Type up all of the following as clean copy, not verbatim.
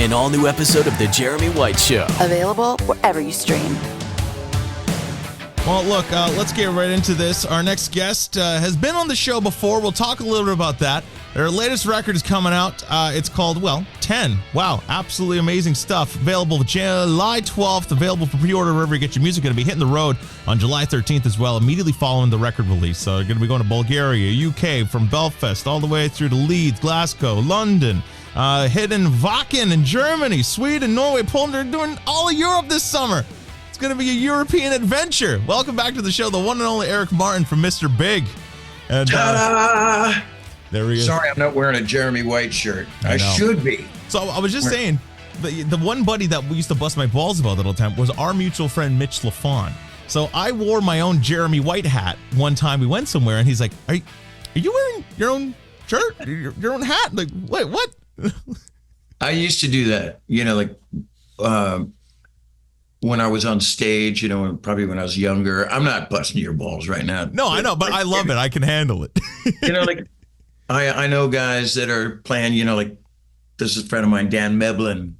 An all-new episode of The Jeremy White Show. Available wherever you stream. Well, look, let's get right into this. Our next guest has been on the show before. We'll talk a little bit about that. Their latest record is coming out. It's called, 10. Wow, absolutely amazing stuff. Available July 12th. Available for pre-order wherever you get your music. Going to be hitting the road on July 13th as well, immediately following the record release. So they're going to be going to Bulgaria, UK, from Belfast, all the way through to Leeds, Glasgow, London, hitting Wacken in Germany, Sweden, Norway, Poland. They're doing all of Europe this summer. It's going to be a European adventure. Welcome back to the show, the one and only Eric Martin from Mr. Big. And Ta-da! There he is. Sorry, I'm not wearing a Jeremy White shirt. I should be. So I was just saying, the one buddy that we used to bust my balls about all the time was our mutual friend Mitch Lafon. So I wore my own Jeremy White hat one time we went somewhere, and he's like, are you wearing your own shirt? Your own hat? Like, wait, what? I used to do that, when I was on stage, probably when I was younger. I'm not busting your balls right now. No, I know, but I love it. I can handle it. I know guys that are playing, this is a friend of mine, Dan Meblin.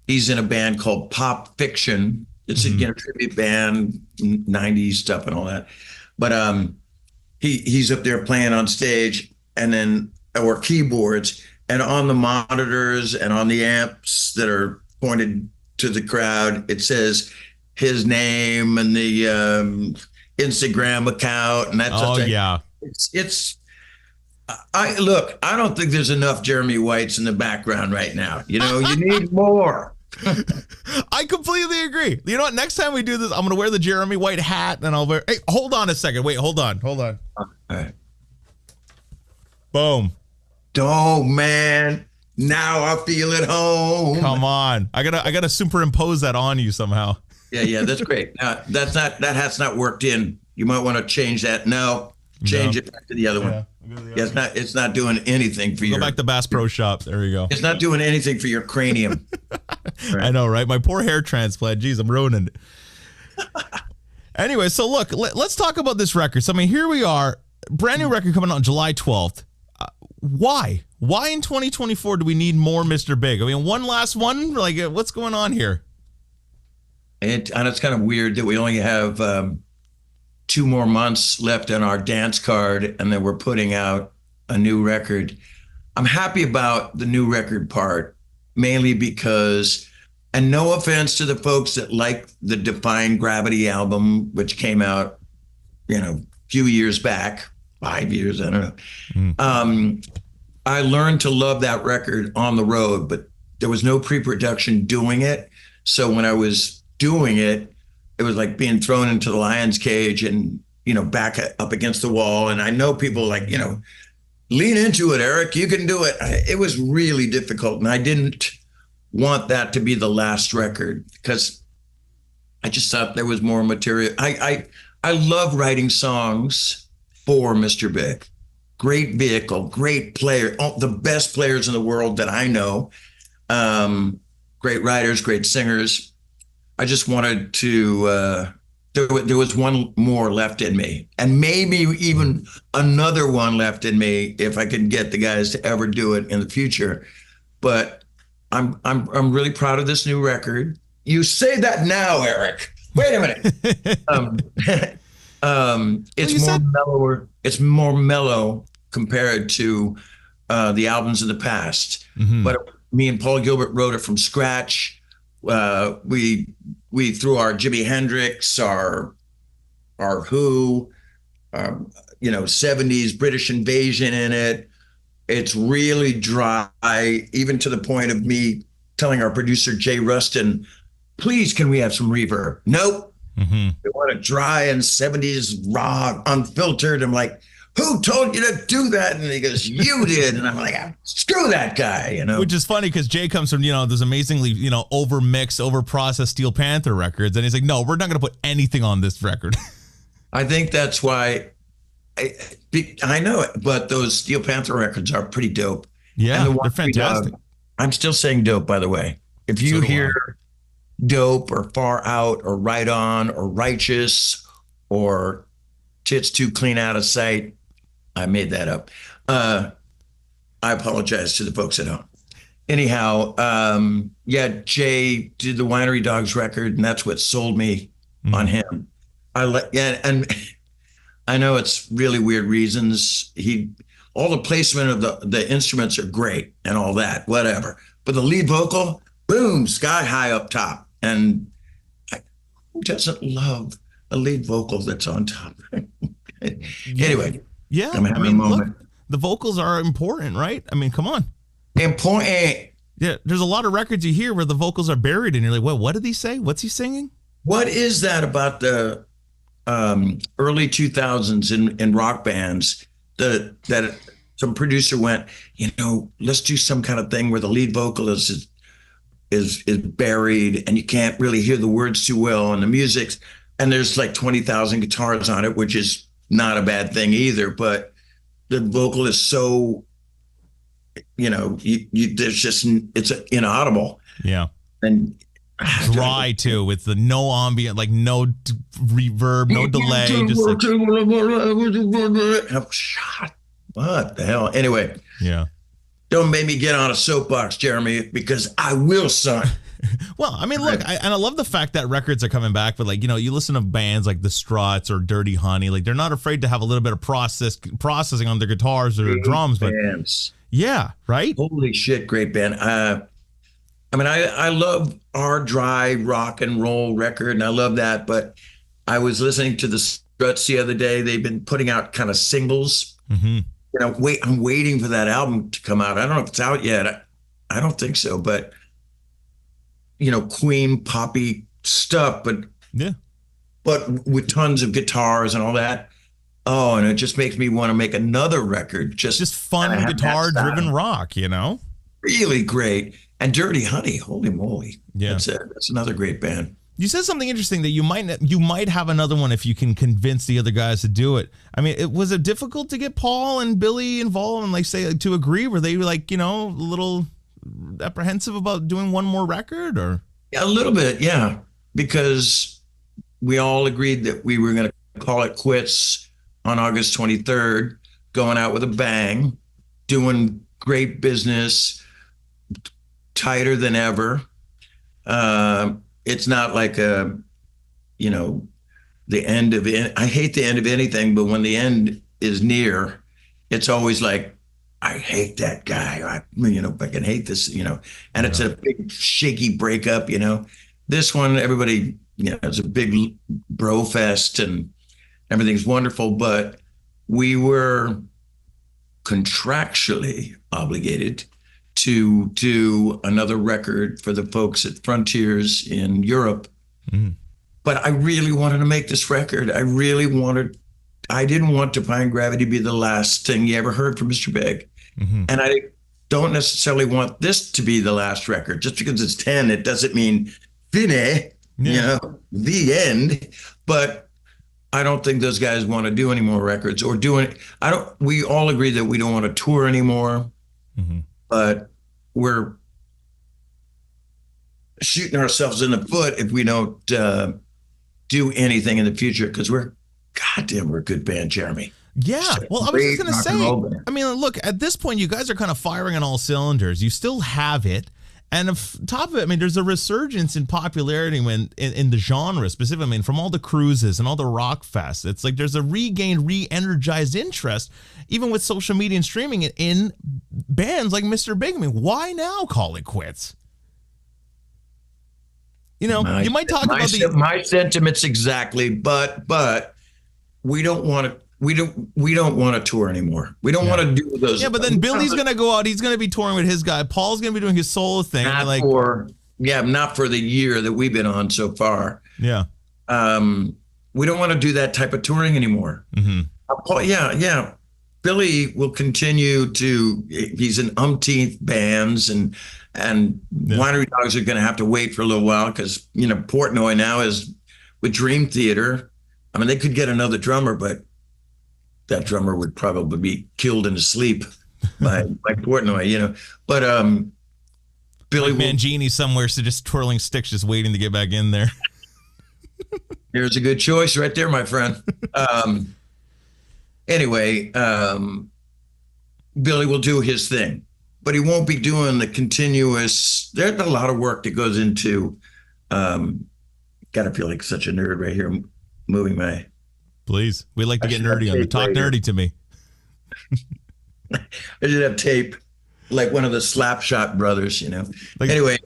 He's in a band called Pop Fiction. It's a tribute band, 90s stuff and all that. But he's up there playing on stage or keyboards, and on the monitors and on the amps that are pointed to the crowd, it says his name and the Instagram account and that sort of thing. Yeah. I don't think there's enough Jeremy Whites in the background right now. You need more. I completely agree. You know what? Next time we do this, I'm going to wear the Jeremy White hat and I'll wear. Hey, hold on a second. Wait, hold on. All right. Boom. Oh, man. Now I feel at home. Come on. I gotta superimpose that on you somehow. Yeah, that's great. Now, that hat's not worked in. You might want to change that. No, change it back to the other one. Yeah, it's not doing anything for you. Go back to Bass Pro Shop. There you go. It's not doing anything for your cranium. Right. I know, right? My poor hair transplant. Jeez, I'm ruining it. Anyway, so look, let's talk about this record. So, here we are. Brand new record coming out on July 12th. Why? Why in 2024 do we need more Mr. Big? One last one? Like, what's going on here? And it's kind of weird that we only have 2 more months left on our dance card, and then we're putting out a new record. I'm happy about the new record part, mainly because, and no offense to the folks that like the Defying Gravity album, which came out, a few years back, 5 years, I don't know. I learned to love that record on the road, but there was no pre-production doing it. So when I was doing it, it was like being thrown into the lion's cage and, back up against the wall. And I know people lean into it, Eric, you can do it. It was really difficult. And I didn't want that to be the last record because I just thought there was more material. I love writing songs for Mr. Big. Great vehicle, great player, the best players in the world that I know. Great writers, great singers. I just wanted to, there was one more left in me, and maybe even another one left in me if I could get the guys to ever do it in the future. But I'm really proud of this new record. You say that now, Eric. Wait a minute. It's more mellower. It's more mellow compared to the albums of the past. But me and Paul Gilbert wrote it from scratch. We threw our Jimi Hendrix, our Who, 70s British Invasion in it. It's really dry, even to the point of me telling our producer Jay Ruston, please, can we have some reverb? Nope. They want it dry and 70s raw, unfiltered. I'm like, who told you to do that? And he goes, you did. And I'm like, screw that guy, Which is funny because Jay comes from, those amazingly, over-mixed, over-processed Steel Panther records. And he's like, no, we're not going to put anything on this record. I think that's why, I know it, but those Steel Panther records are pretty dope. Yeah, they're fantastic. I'm still saying dope, by the way. If you hear dope or Far Out or Right On or Righteous or Tits Too Clean Out of Sight, I made that up. I apologize to the folks at home. anyhow, yeah, Jay did the Winery Dogs record, and that's what sold me on him. And I know it's really weird reasons. All the placement of the instruments are great and all that, whatever. But the lead vocal, boom, sky high up top. And who doesn't love a lead vocal that's on top? Anyway, yeah, I'm having a moment. Look, the vocals are important, right? I mean, come on. Important. Yeah, there's a lot of records you hear where the vocals are buried, and you're like, what did he say? What's he singing? What is that about the early 2000s in rock bands that some producer went, let's do some kind of thing where the lead vocal is buried and you can't really hear the words too well, and the music's, and there's like 20,000 guitars on it, which is not a bad thing either, but the vocal is so, there's just, it's inaudible. Yeah. And dry too, with the no ambient, like no reverb, no delay. Just like, what the hell? Anyway. Yeah. Don't make me get on a soapbox, Jeremy, because I will, son. Well, I mean, look, I love the fact that records are coming back, but you listen to bands like the Struts or Dirty Honey, like they're not afraid to have a little bit of processing on their guitars or drums, but yeah, right? Holy shit, great band. I love our dry rock and roll record, and I love that, but I was listening to the Struts the other day. They've been putting out kind of singles. Mm-hmm. I'm waiting for that album to come out. I don't know if it's out yet. I don't think so, but Queen poppy stuff, but with tons of guitars and all that. Oh, and it just makes me want to make another record. Just fun guitar-driven rock, Really great. And Dirty Honey, holy moly! Yeah, that's another great band. You said something interesting that you might have another one if you can convince the other guys to do it. I mean, was it difficult to get Paul and Billy involved and to agree? Were they a little apprehensive about doing one more record, or? Yeah, a little bit, yeah, because we all agreed that we were going to call it quits on August 23rd, going out with a bang, doing great business, tighter than ever. It's not like the end of it. I hate the end of anything, but when the end is near, it's always like, I hate that guy. I fucking hate this, and it's a big shaky breakup, This one, everybody, it's a big bro fest and everything's wonderful, but we were contractually obligated to do another record for the folks at Frontiers in Europe. Mm. But I really wanted to make this record. I didn't want Defying Gravity to be the last thing you ever heard from Mr. Big. Mm-hmm. And I don't necessarily want this to be the last record. Just because it's 10, it doesn't mean fine, the end. But I don't think those guys want to do any more records or we all agree that we don't want to tour anymore. Mm-hmm. But we're shooting ourselves in the foot if we don't do anything in the future, because we're a good band, Jeremy. Yeah, well, I was just going to say, I mean, look, at this point, you guys are kind of firing on all cylinders. You still have it. And on top of it, I mean, there's a resurgence in popularity in the genre specifically. I mean, from all the cruises and all the rock fests, it's like there's a re-energized interest, even with social media and streaming it, in bands like Mr. Big. I mean, why now call it quits? You might talk about my sentiments exactly, but we don't want to. We don't want to tour anymore. We don't want to do those. Yeah, but then Billy's going to go out. He's going to be touring with his guy. Paul's going to be doing his solo thing. Not for the year that we've been on so far. Yeah. We don't want to do that type of touring anymore. Mm-hmm. Billy will continue to. He's in umpteenth bands, and Winery Dogs are going to have to wait for a little while because Portnoy now is with Dream Theater. I mean, they could get another drummer, but that drummer would probably be killed in his sleep by Portnoy, But Billy Mangini somewhere, so just twirling sticks, just waiting to get back in there. There's a good choice right there, my friend. Anyway, Billy will do his thing. but he won't be doing the continuous. There's a lot of work that goes into. Gotta feel like such a nerd right here, moving my. Please, we like to get nerdy on the talk right nerdy here. To me. I should have tape, like one of the Slapshot brothers, Like, anyway,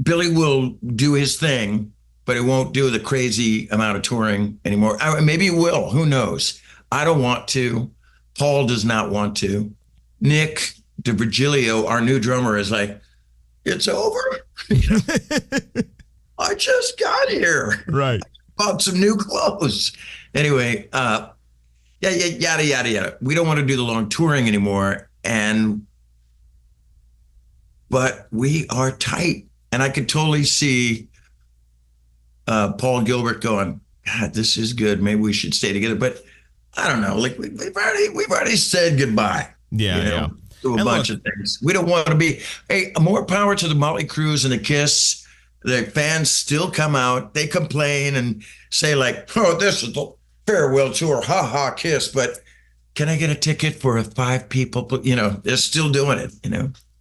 Billy will do his thing, but he won't do the crazy amount of touring anymore. Maybe he will. Who knows? I don't want to. Paul does not want to. Nick DiVirgilio, our new drummer, is like, it's over. I just got here. Right. I bought some new clothes. Anyway, yada, yada, yada. We don't want to do the long touring anymore. But we are tight. And I could totally see Paul Gilbert going, God, this is good. Maybe we should stay together. But I don't know. Like we've already said goodbye. Yeah. To a bunch of things. We don't want to be. Hey, more power to the Motley Crues and the Kiss. The fans still come out. They complain and say like, "Oh, this is the farewell tour, ha ha, Kiss." But can I get a ticket for 5 people? They're still doing it.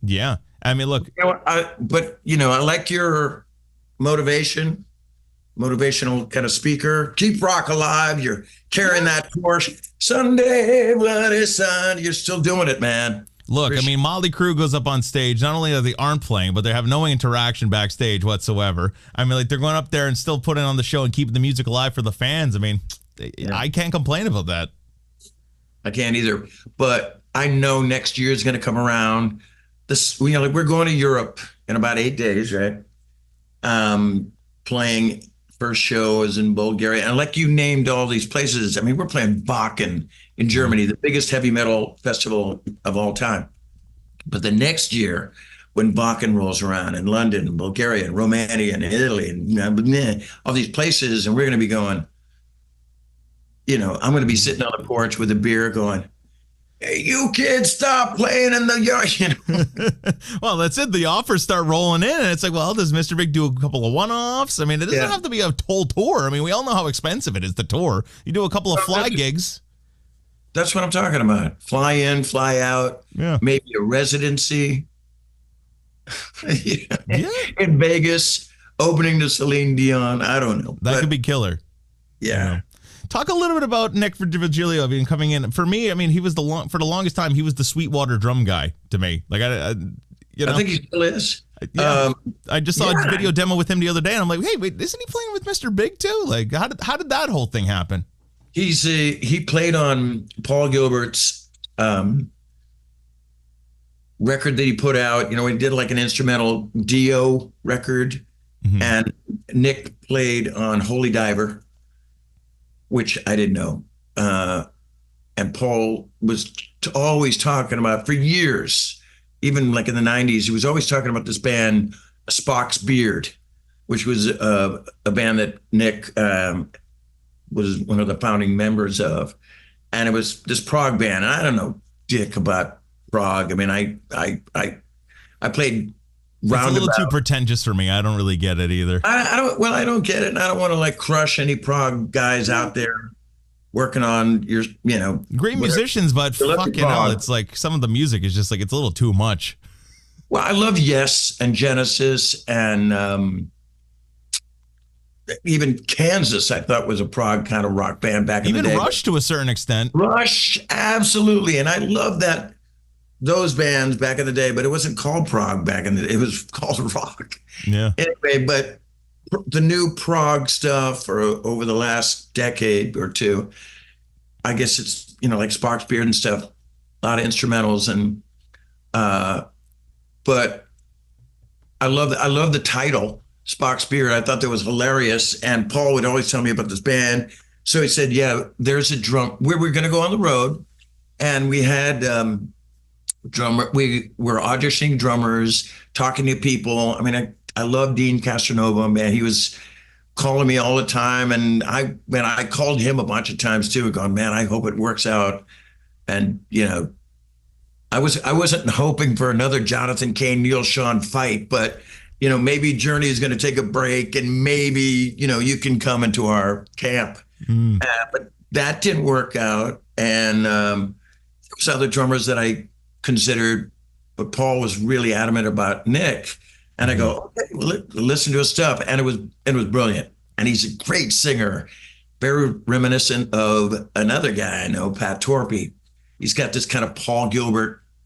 Yeah. I mean, look. I like your motivational kind of speaker. Keep rock alive. You're carrying that torch. Sunday, bloody sun. You're still doing it, man. Look, I mean, Motley Crue goes up on stage. Not only are they aren't playing, but they have no interaction backstage whatsoever. I mean, like they're going up there and still putting on the show and keeping the music alive for the fans. I mean, I can't complain about that. I can't either. But I know next year is going to come around. We're going to Europe in about 8 days, right? Playing first show is in Bulgaria. And like you named all these places, I mean, we're playing Wacken in Germany, the biggest heavy metal festival of all time. But the next year, when Wacken rolls around in London and Bulgaria and Romania and Italy and all these places, and we're going to be going, I'm going to be sitting on the porch with a beer going, hey, you kids, stop playing in the yard. Well, that's it. The offers start rolling in, and it's like, well, does Mr. Big do a couple of one-offs? I mean, it doesn't have to be a whole tour. I mean, we all know how expensive it is to tour. You do a couple of fly gigs. That's what I'm talking about. Fly in, fly out. Yeah. Maybe a residency. In Vegas, opening to Celine Dion. I don't know. That could be killer. Yeah. Talk a little bit about Nick DiVirgilio being coming in. For me, I mean, he was for the longest time, he was the Sweetwater drum guy to me. Like I think he still is. Yeah, I just saw a video demo with him the other day, and I'm like, hey, wait, isn't he playing with Mr. Big too? Like, how did that whole thing happen? He played on Paul Gilbert's record that he put out. He did like an instrumental Dio record, and Nick played on Holy Diver, which I didn't know. And Paul was always talking about for years, even like in the 90s, he was always talking about this band, Spock's Beard, which was a band that Nick was one of the founding members of. And it was this prog band. And I don't know dick about prog. I mean, I played Roundabout. It's a little too pretentious for me. I don't really get it either. I don't get it. And I don't want to like crush any prog guys out there working on your, great musicians, but fucking hell, it's like some of the music is just like, it's a little too much. Well, I love Yes and Genesis and even Kansas, I thought was a prog kind of rock band back in the day. Even Rush to a certain extent. Rush, absolutely. And I love those bands back in the day, but it wasn't called prog back in the day. It was called rock. Yeah. Anyway, but the new prog stuff over the last decade or two, I guess it's, like Spock's Beard and stuff, a lot of instrumentals and, but I love the title, Spock's Beard. I thought that was hilarious. And Paul would always tell me about this band. So he said, yeah, there's a drum. We're going to go on the road. And we had drummer. We were auditioning drummers, talking to people. I mean, I love Dean Castronova, man. He was calling me all the time. And I called him a bunch of times too, going, man, I hope it works out. And, I wasn't hoping for another Jonathan Cain, Neil Sean fight, but maybe Journey is going to take a break and maybe, you can come into our camp. But that didn't work out. And there was other drummers that I considered, but Paul was really adamant about Nick. And I go, okay, well, listen to his stuff. And it was brilliant. And he's a great singer, very reminiscent of another guy I know, Pat Torpey. He's got this kind of Paul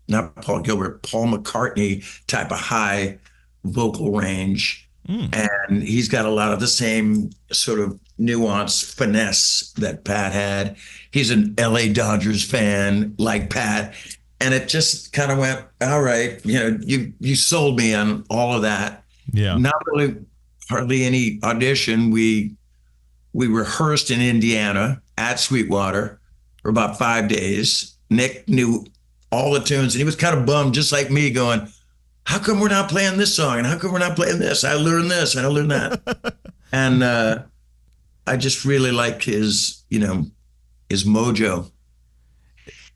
McCartney type of high vocal range. And he's got a lot of the same sort of nuance, finesse that Pat had. He's an LA Dodgers fan like Pat. And it just kind of went, all right, you sold me on all of that. Yeah. Not really hardly any audition. We rehearsed in Indiana at Sweetwater for about 5 days. Nick knew all the tunes, and he was kind of bummed, just like me, going, how come we're not playing this song? And how come we're not playing this? I learned this, and I learned that. And I just really liked his mojo.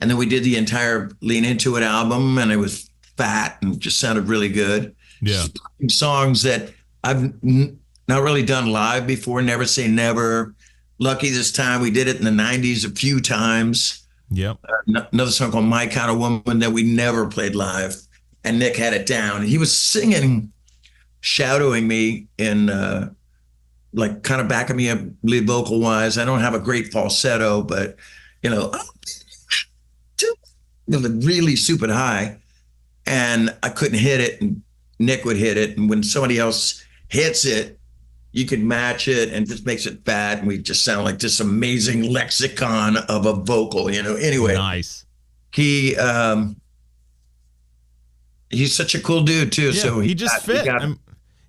And then we did the entire Lean Into It album, and it was fat and just sounded really good. Yeah. Songs that I've not really done live before, Never Say Never. Lucky This Time, we did it in the 90s a few times. Yep. Another song called My Kind of Woman that we never played live. And Nick had it down. He was singing, shadowing me in like kind of backing me up lead vocal wise. I don't have a great falsetto, but really super high, and I couldn't hit it, and Nick would hit it. And when somebody else hits it, you could match it, and just makes it fat, and we just sound like this amazing lexicon of a vocal, Anyway, Nice. He's such a cool dude too. Yeah, So he just fit.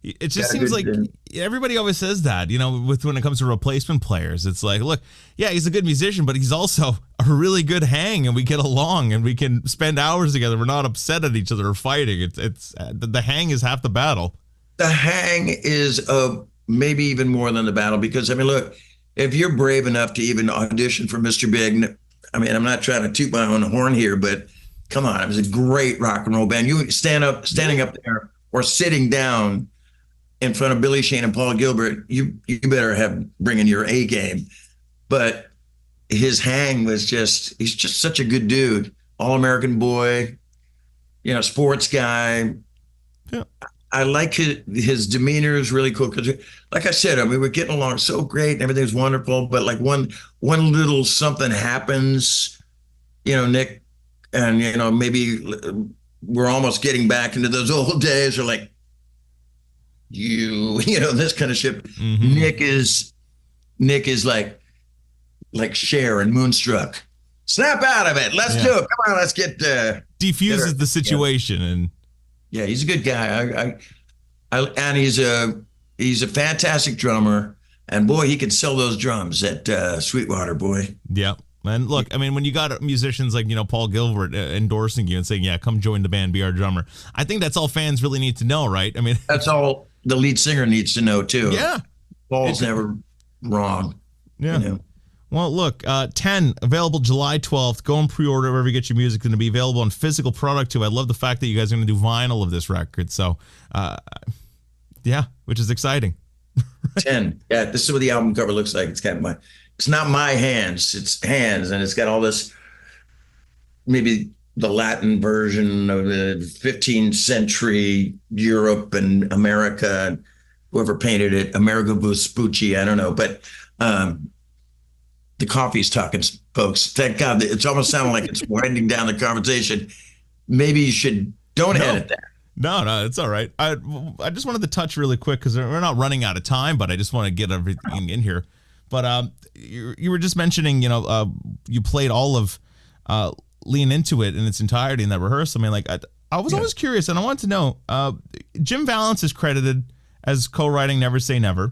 It just seems like everybody always says that, when it comes to replacement players. It's like, look, yeah, he's a good musician, but he's also a really good hang, and we get along, and we can spend hours together. We're not upset at each other or fighting. It's the hang is half the battle. The hang is maybe even more than the battle, because look, if you're brave enough to even audition for Mr. Big, I'm not trying to toot my own horn here, but come on, it was a great rock and roll band. You standing up there or sitting down in front of Billy Shane and Paul Gilbert, you better bring in your A game. But his hang was he's just such a good dude. All-American boy, sports guy. Yeah. I like his demeanor is really cool, because like I said, we're getting along so great and everything's wonderful, but like one little something happens, Nick, and maybe we're almost getting back into those old days, or like, this kind of shit. Mm-hmm. Nick is like Cher and Moonstruck. Snap out of it. Let's do it. Come on, let's get defuses the situation. And yeah, he's a good guy. And he's a fantastic drummer. And boy, he could sell those drums at Sweetwater, boy. Yeah. And look, when you got musicians like, Paul Gilbert endorsing you and saying, yeah, come join the band, be our drummer. I think that's all fans really need to know, right? That's all the lead singer needs to know too. Yeah. Paul's never wrong. Yeah. Well, look, 10, available July 12th. Go and pre-order wherever you get your music. It's going to be available on physical product too. I love the fact that you guys are going to do vinyl of this record. So, yeah, which is exciting. 10. Yeah, this is what the album cover looks like. It's not my hands, it's hands, and it's got all this, maybe the Latin version of the 15th century Europe and America, whoever painted it, Amerigo Vespucci, I don't know, but the coffee's talking, folks. Thank God. It's almost sounding like it's winding down the conversation. Maybe you don't edit that. No, it's all right. I just wanted to touch really quick, because we're not running out of time, but I just want to get everything in here. But you were just mentioning, you played all of Lean Into It in its entirety in that rehearsal. I was always curious, and I wanted to know, Jim Vallance is credited as co-writing Never Say Never.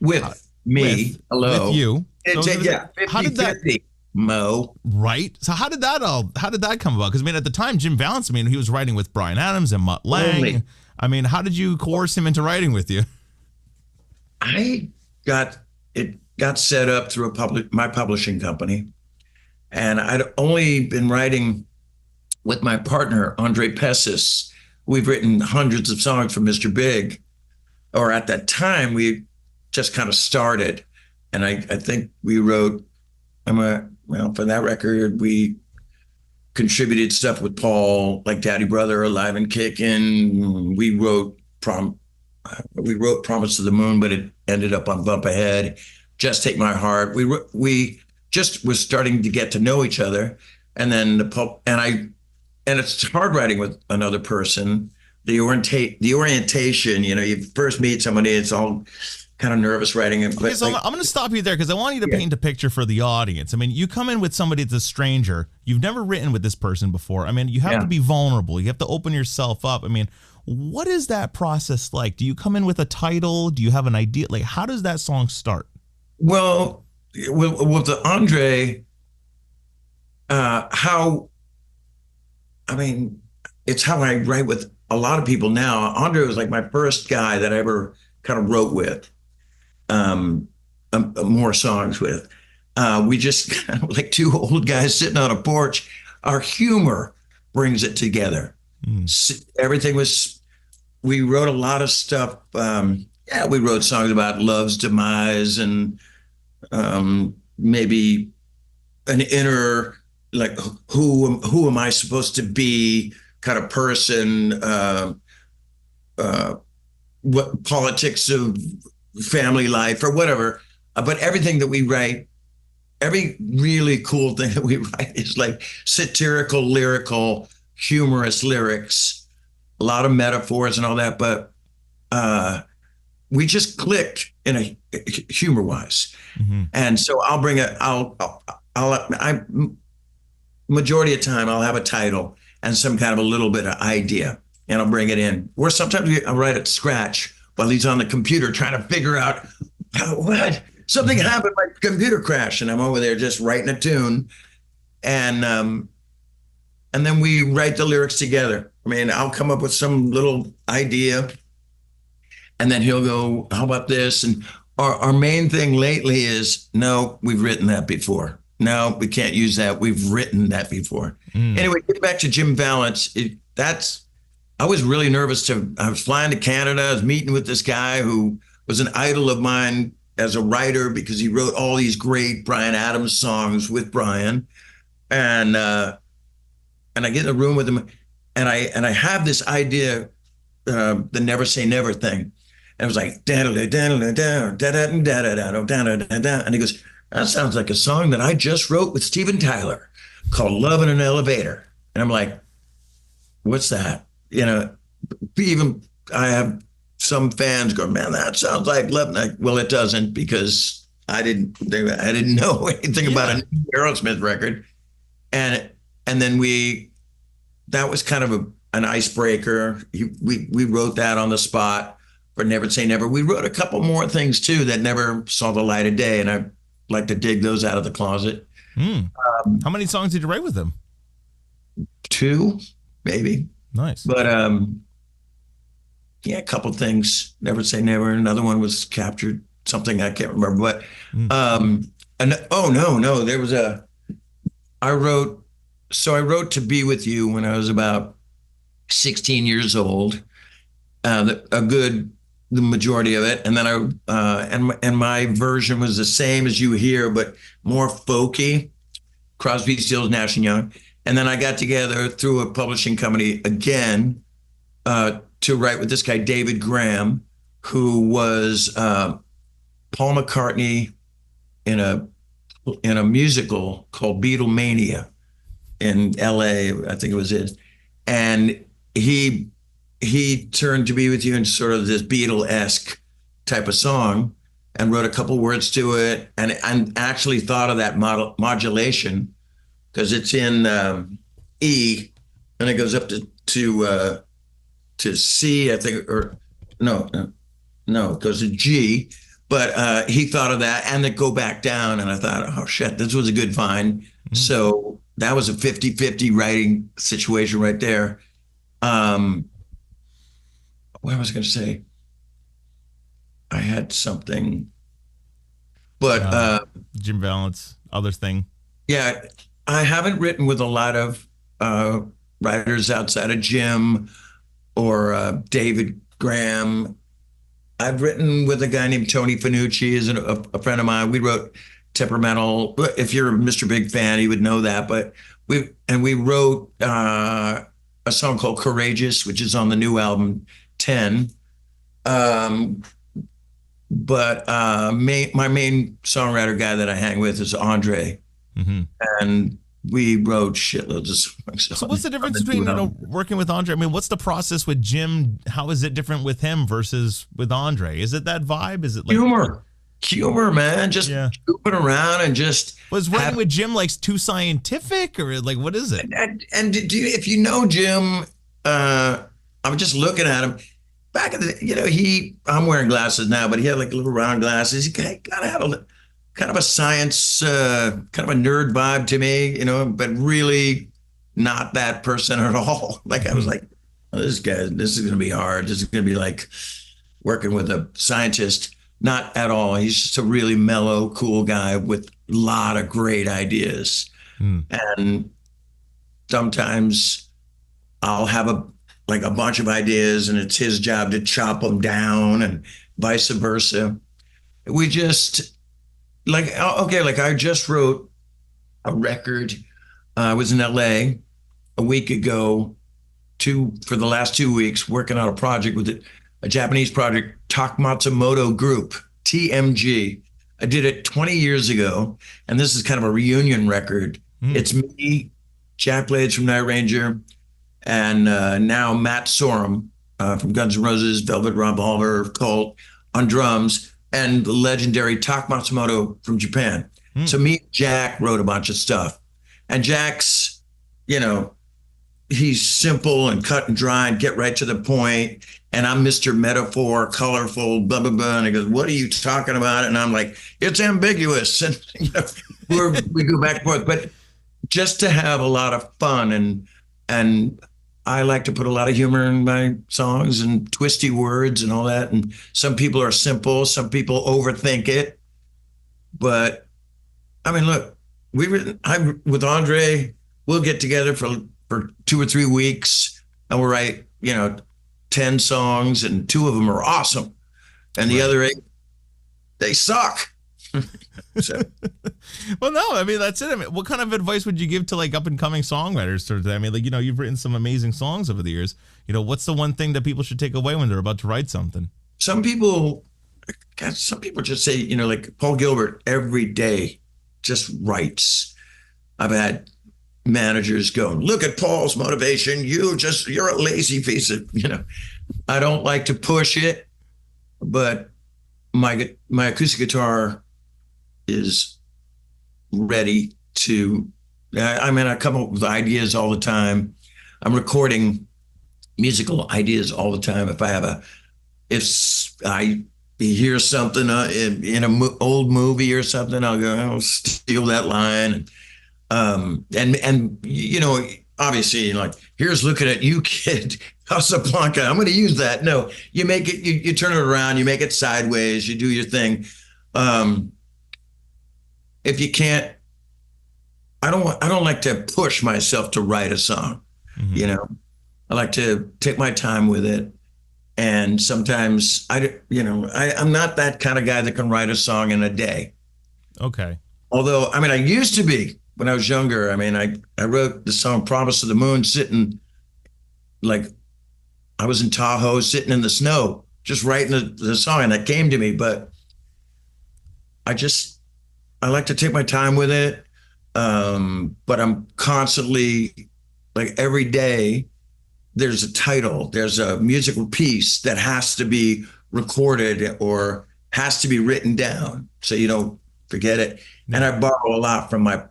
With me. Hello. With you. So 50, how did that, 50, Mo? Right. So how did that come about? Because at the time, Jim Vallance, he was writing with Bryan Adams and Mutt Lange. How did you coerce him into writing with you? It got set up through my publishing company, and I'd only been writing with my partner Andre Pessis. We've written hundreds of songs for Mr. Big, or at that time we just kind of started, and I think we wrote. For that record we contributed stuff with Paul, like Daddy Brother, Alive and Kickin'. We wrote Promise to the Moon, but it ended up on Bump Ahead. Just Take My Heart. We just was starting to get to know each other, and then and it's hard writing with another person. The orientation, you first meet somebody, it's all kind of nervous writing it. Okay, so I'm going to stop you there because I want you to paint a picture for the audience. I mean, you come in with somebody that's a stranger. You've never written with this person before. I mean, you have to be vulnerable. You have to open yourself up. I mean, what is that process like? Do you come in with a title? Do you have an idea? Like, how does that song start? Well, with the Andre, it's how I write with a lot of people now. Andre was like my first guy that I ever kind of wrote with. More songs with. We just kind of like two old guys sitting on a porch. Our humor brings it together. Everything we wrote a lot of stuff. We wrote songs about love's demise and maybe an inner, like, who am I supposed to be kind of person, what politics of family life or whatever. But everything that we write, every really cool thing that we write is like satirical, lyrical, humorous lyrics, a lot of metaphors and all that. But we just clicked in a humor wise. And so I'll bring majority of the time I'll have a title and some kind of a little bit of idea and I'll bring it in. Or sometimes I'll write it scratch while he's on the computer trying to figure out what something happened, my computer crashed, and I'm over there just writing a tune, and then we write the lyrics together. I mean, I'll come up with some little idea, and then he'll go, "How about this?" And our main thing lately is, "No, we've written that before. No, we can't use that. We've written that before." Anyway, get back to Jim Vallance. I was really nervous I was flying to Canada. I was meeting with this guy who was an idol of mine as a writer because he wrote all these great Bryan Adams songs with Bryan. And I get in the room with him and I have this idea, the Never Say Never thing. And it was like, and he goes, "That sounds like a song that I just wrote with Steven Tyler called Love in an Elevator." And I'm like, "What's that?" Even I have some fans go, "Man, that sounds like love." Well, it doesn't, because I didn't know anything about a new Aerosmith record. And then that was kind of an icebreaker. We wrote that on the spot for Never Say Never. We wrote a couple more things too that never saw the light of day, and I like to dig those out of the closet. How many songs did you write with him? 2, maybe. Nice. But a couple things. Never Say Never. Another one was Captured, something I can't remember. But there was I wrote To Be With You when I was about 16 years old. The majority of it, and then and my version was the same as you hear, but more folky. Crosby, Stills, Nash and Young. And then I got together through a publishing company again to write with this guy, David Graham, who was Paul McCartney in a musical called Beatlemania in LA, I think it was it. And he turned To Be With You into sort of this Beatle-esque type of song and wrote a couple words to it, and actually thought of that modulation, because it's in E, and it goes up to C, I think, or no, it goes to G. But he thought of that, and then go back down, and I thought, oh shit, this was a good find. So that was a 50-50 writing situation right there. What was I going to say? I had something, but Jim Vallance, other thing. Yeah, I haven't written with a lot of writers outside of Jim or David Graham. I've written with a guy named Tony Fanucci, is a friend of mine. We wrote Temperamental. If you're a Mr. Big fan, you would know that. But we wrote a song called Courageous, which is on the new album 10. But my main songwriter guy that I hang with is Andre, and we wrote shitloads of songs. So what's the difference between working with Andre? I mean, what's the process with Jim? How is it different with him versus with Andre? Is it that vibe? Is it like humor, man? Just goofing around and just. Was working with Jim like too scientific, or like what is it? And if you know Jim, I'm just looking at him. Back in the, I'm wearing glasses now, but he had like little round glasses. He kind of had kind of a science, kind of a nerd vibe to me, but really not that person at all. Like I was like, oh, this is going to be hard. This is going to be like working with a scientist. Not at all. He's just a really mellow, cool guy with a lot of great ideas. And sometimes I'll have a bunch of ideas and it's his job to chop them down and vice versa. We just I just wrote a record. I was in LA a week ago for the last 2 weeks working on a project with a Japanese project, Tak Matsumoto Group, TMG. I did it 20 years ago, and this is kind of a reunion record. It's me, Jack Blades from Night Ranger, and now Matt Sorum from Guns N' Roses, Velvet Revolver, Cult on drums, and the legendary Tak Matsumoto from Japan. So me and Jack wrote a bunch of stuff. And Jack's, he's simple and cut and dry and get right to the point. And I'm Mr. Metaphor, colorful, blah, blah, blah. And he goes, what are you talking about? And I'm like, it's ambiguous. And we go back and forth. But just to have a lot of fun, and I like to put a lot of humor in my songs and twisty words and all that. And some people are simple, some people overthink it. But I mean, look, with Andre, we'll get together for 2 or 3 weeks and we'll write, 10 songs, and 2 of them are awesome. And the other 8, they suck. So. Well, no, I mean, that's it. I mean, what kind of advice would you give to like up and coming songwriters? I mean, you've written some amazing songs over the years. What's the one thing that people should take away when they're about to write something? Some people just say, like Paul Gilbert every day just writes. I've had managers go, look at Paul's motivation. You're a lazy piece of, I don't like to push it, but my acoustic guitar is ready to, I come up with ideas all the time. I'm recording musical ideas all the time. If I hear something in an old movie or something, I'll steal that line. And obviously, like, here's looking at you, kid, Casablanca. I'm going to use that. No, you make it, you turn it around, you make it sideways, you do your thing. If you can't, I don't like to push myself to write a song. I like to take my time with it. And sometimes I'm not that kind of guy that can write a song in a day. Okay. Although, I used to be when I was younger. I wrote the song Promise of the Moon sitting, like, I was in Tahoe sitting in the snow, just writing the song, and that came to me. But I like to take my time with it. But I'm constantly, like, every day, there's a title, there's a musical piece that has to be recorded or has to be written down so you don't forget it. And I borrow a lot from my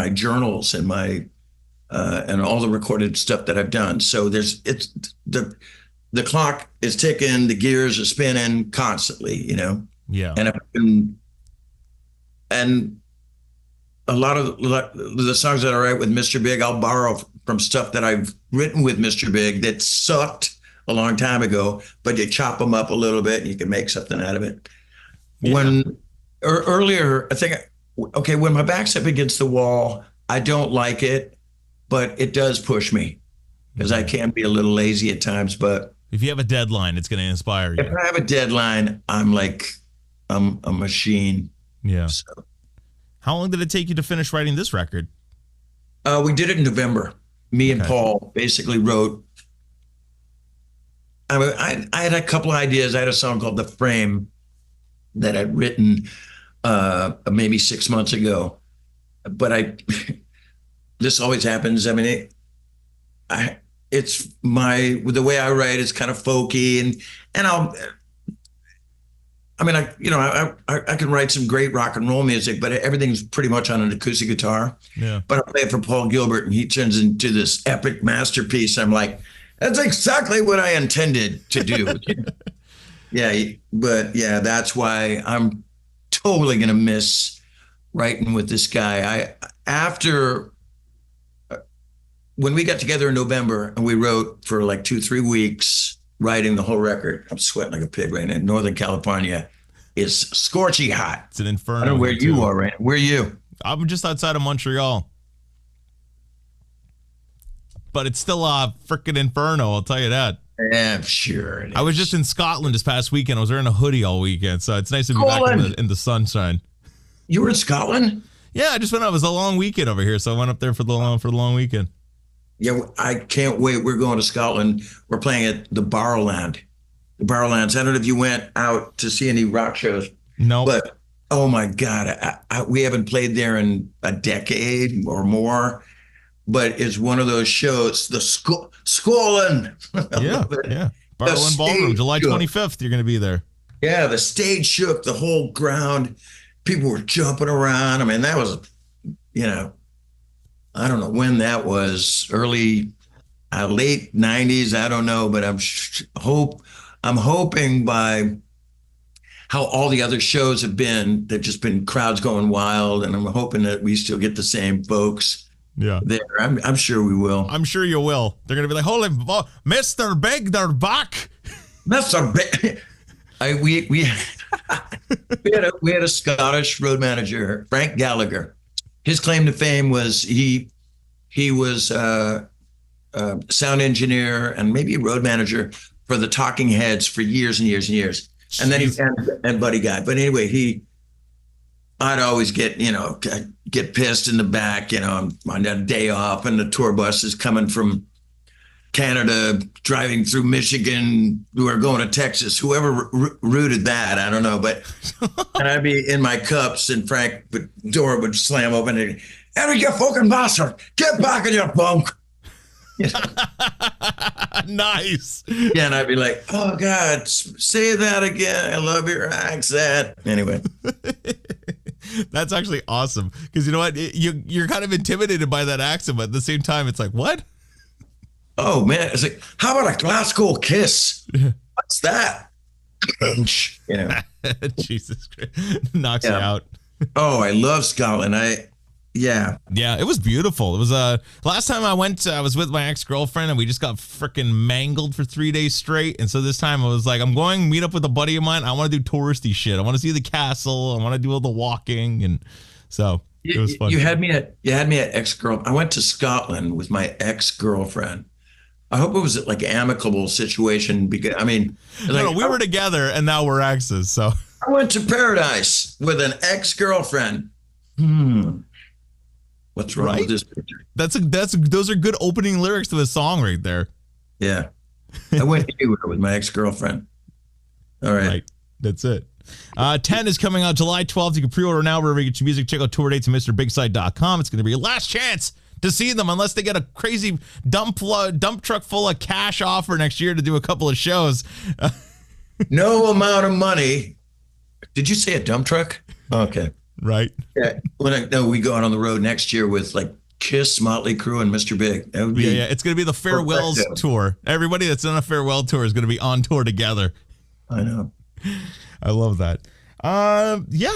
journals and my and all the recorded stuff that I've done. So the clock is ticking, the gears are spinning constantly, Yeah. And a lot of the songs that I write with Mr. Big, I'll borrow from stuff that I've written with Mr. Big that sucked a long time ago, but you chop them up a little bit and you can make something out of it. Yeah. Earlier, I think, when my back's up against the wall, I don't like it, but it does push me because I can be a little lazy at times. But if you have a deadline, it's going to inspire you. If I have a deadline, I'm a machine. Yeah. So. How long did it take you to finish writing this record? We did it in November. Me and Paul basically wrote. I had a couple of ideas. I had a song called "The Frame" that I'd written maybe 6 months ago, but this always happens. I mean, it's the way I write is kind of folky, and I can write some great rock and roll music, but everything's pretty much on an acoustic guitar. Yeah. But I play it for Paul Gilbert, and he turns into this epic masterpiece. I'm like, that's exactly what I intended to do. That's why I'm totally gonna miss writing with this guy. When we got together in November and we wrote for like 2-3 weeks, writing the whole record. I'm sweating like a pig right now. Northern California is scorching hot. It's an inferno. I don't know where you are right now. Where are you? I'm just outside of Montreal. But it's still a freaking inferno, I'll tell you that. Yeah, I'm sure. I was just in Scotland this past weekend. I was wearing a hoodie all weekend, so it's nice to be back in the sunshine. You were in Scotland? Yeah, I just went out. It was a long weekend over here, so I went up there for the long weekend. Yeah, I can't wait. We're going to Scotland. We're playing at the Barrowland. The Barrowlands. I don't know if you went out to see any rock shows. No. But, oh my God, we haven't played there in a decade or more. But it's one of those shows, the Scotland. Yeah. Barrowland Ballroom, July 25th. You're going to be there. Yeah, the stage shook, the whole ground. People were jumping around. I mean, that was, I don't know when that was, late 90s. I don't know, but I'm hoping by how all the other shows have been, they've just been crowds going wild, and I'm hoping that we still get the same folks. Yeah, there. I'm sure we will. I'm sure you will. They're gonna be like, "Holy, Mr. Big, they're back." Mr. Big. We had a Scottish road manager, Frank Gallagher. His claim to fame was he was a sound engineer and maybe a road manager for the Talking Heads for years and years and years. And then and Buddy Guy. But anyway, I'd always get pissed in the back, on a day off, and the tour bus is coming from Canada, driving through Michigan, who are going to Texas. Whoever routed that, I don't know, but and I'd be in my cups, and Frank, the door would slam open, and Eric, you fucking bastard, get back in your bunk. Nice. Yeah, and I'd be like, oh God, say that again. I love your accent. Anyway. That's actually awesome, because you know what, you're kind of intimidated by that accent, but at the same time it's like, what? Oh man, it's like, how about a Glasgow kiss? What's that? Jesus Christ, knocks you out. Oh, I love Scotland. Yeah, it was beautiful. It was last time I went, I was with my ex-girlfriend, and we just got freaking mangled for 3 days straight. And so this time I was like, I'm going to meet up with a buddy of mine. I want to do touristy shit. I want to see the castle. I want to do all the walking, and so it was fun. You had me at ex-girl. I went to Scotland with my ex-girlfriend. I hope it was like an amicable situation, because we were together and now we're exes. So I went to paradise with an ex-girlfriend. What's wrong with this picture? Those are good opening lyrics to a song right there. Yeah. I went anywhere with my ex-girlfriend. All right. That's it. 10 is coming out July 12th. You can pre-order now wherever you get your music. Check out tour dates at MrBigSide.com. It's going to be your last chance to see them, unless they get a crazy dump truck full of cash offer next year to do a couple of shows. No amount of money. Did you say a dump truck? Okay. Right. Yeah. We go out on the road next year with like Kiss, Motley Crue, and Mr. Big. That would be It's going to be the farewells tour. Everybody that's on a farewell tour is going to be on tour together. I know. I love that.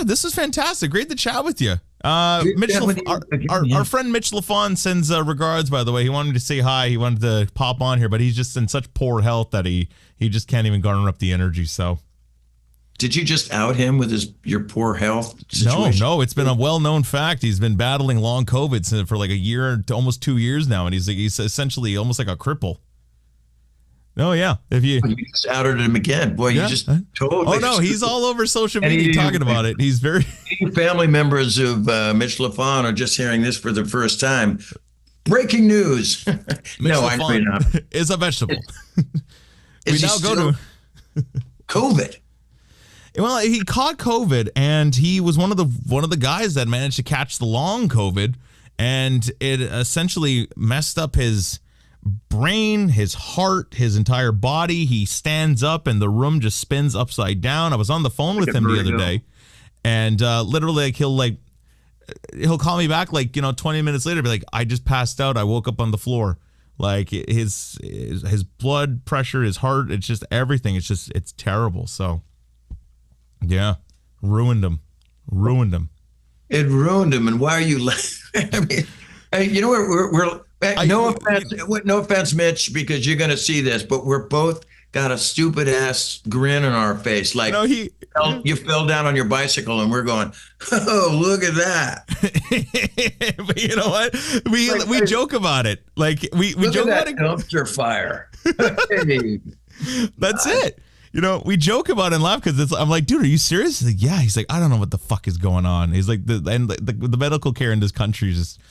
This is fantastic. Great to chat with you. Our friend Mitch Lafon sends regards, by the way. He wanted to say hi. He wanted to pop on here, but he's just in such poor health that he just can't even garner up the energy. So, did you just out him with your poor health situation? No, it's been a well-known fact. He's been battling long COVID for like a year to almost 2 years now, and he's essentially almost like a cripple. Oh yeah, if you just outed him again, boy, you just totally. Oh no, he's all over social media talking about it. He's very. Family members of Mitch Lafon are just hearing this for the first time. breaking news. Mitch No, I know you're not. Lafon is a vegetable. We Is he now go still to COVID? Well, he caught COVID, and he was one of the guys that managed to catch the long COVID, and it essentially messed up his brain, his heart, his entire body. He stands up, and the room just spins upside down. I was on the phone with him the other day, and literally, like he'll call me back, 20 minutes later, be like, "I just passed out. I woke up on the floor." Like his blood pressure, his heart, it's just everything. It's terrible. So. Yeah, ruined him. It ruined him. And why are you laughing? I mean, you know what? No offense, Mitch, because you're going to see this, but we're both got a stupid ass grin on our face. Like you fell down on your bicycle, and we're going, "Oh, look at that!" But you know what? We joke about it. Like we joke about it. Dumpster fire. Hey. That's it. We joke about it and laugh because I'm like, dude, are you serious? He's like, yeah. He's like, I don't know what the fuck is going on. He's like, the medical care in this country is just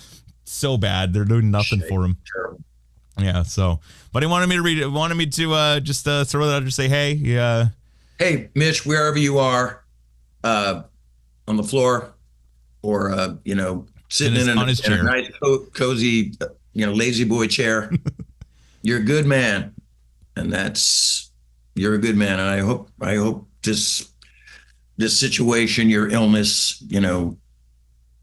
so bad. They're doing nothing for him. Terrible. Yeah. So, but he wanted me to read it. Wanted me to just throw that out and say, hey, yeah. Hey, Mitch, wherever you are, on the floor, or sitting in a nice, cozy, lazy boy chair, you're a good man, and you're a good man, and I hope this situation, your illness,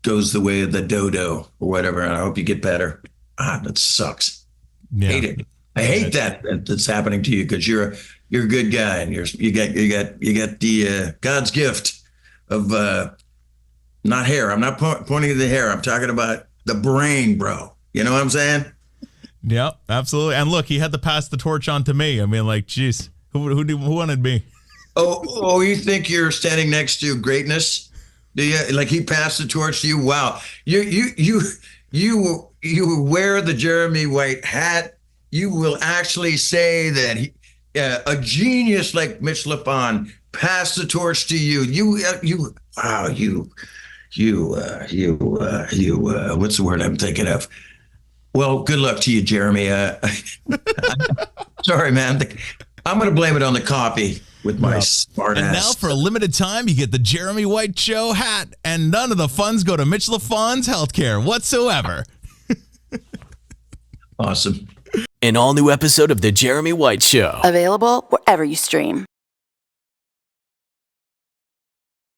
goes the way of the dodo or whatever, and I hope you get better. That sucks. Yeah. Hate it. I hate that's happening to you, because you're a good guy, and you got the God's gift of not hair. I'm not pointing to the hair. I'm talking about the brain, bro. You know what I'm saying? Yeah, absolutely. And look, he had to pass the torch on to me. I mean, like, geez. Who wanted me? Oh, you think you're standing next to greatness? Do you? Like, he passed the torch to you? Wow. You wear the Jeremy White hat. You will actually say that a genius like Mitch Lafon passed the torch to you. What's the word I'm thinking of? Well, good luck to you, Jeremy. Sorry, man. I'm going to blame it on the coffee with my smart ass. And now, for a limited time, you get the Jeremy White Show hat, and none of the funds go to Mitch Lafon's healthcare whatsoever. Awesome. An all-new episode of The Jeremy White Show. Available wherever you stream.